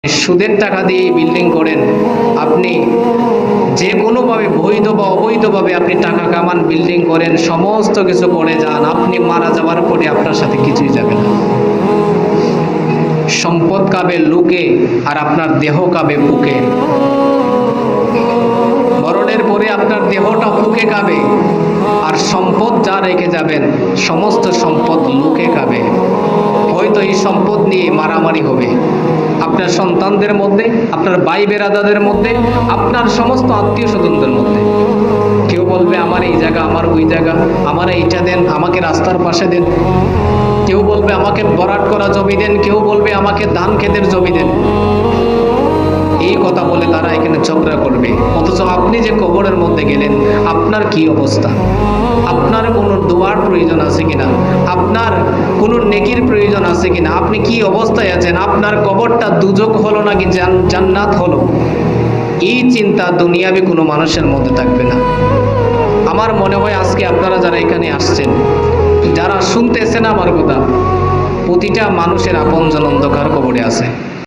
সুদের টাকা দিয়ে বিল্ডিং করেন, আপনি যে কোনোভাবে বৈধ বা অবৈধভাবে আপনি টাকা কামান, বিল্ডিং করেন, সমস্ত কিছু করে যান, আপনি মারা যাওয়ার পরে আপনার সাথে কিছুই যাবে না। সম্পদ কাবে লুকে আর আপনার দেহ কাবে বুকে। মরণের পরে আপনার দেহটা বুকে কাবে, আর সম্পদ যা রেখে যাবেন সমস্ত সম্পদ লুকে কাবে। হয়তো এই সম্পদ নিয়ে মারামারি হবে আপনার সন্তানদের মধ্যে, আপনার ভাই বেরাদাদের মধ্যে, আপনার সমস্ত আত্মীয় স্বজনদের মধ্যে। কেউ বলবে আমার এই জায়গা, আমার ওই জায়গা, আমার এইটা দেন, আমাকে রাস্তার পাশে দেন। কেউ বলবে আমাকে বরাট করা জমি দেন, কেউ বলবে আমাকে ধান ক্ষেতের জমি দেন। এই কথা বলে তারা এখানে ঝগড়া করবে। অথচ আপনি যে কবরের মধ্যে গেলেন, আপনার কি অবস্থা? আপনার কোনো দোয়ার প্রয়োজন আছে কিনা? আপনার কোনো নেকির প্রয়োজন আছে কিনা? আপনি কি অবস্থায় আছেন? আপনার কবরটা দুজক হলো নাকি জান্নাত হলো? এই চিন্তা দুনিয়াবি কোনো মানুষের মধ্যে থাকবে না। আমার মনে হয় আজকে আপনারা যারা এখানে আসছেন, যারা শুনতেছেন আমার কথা, প্রতিটা মানুষের আপনজন অন্ধকার কবরে আছে।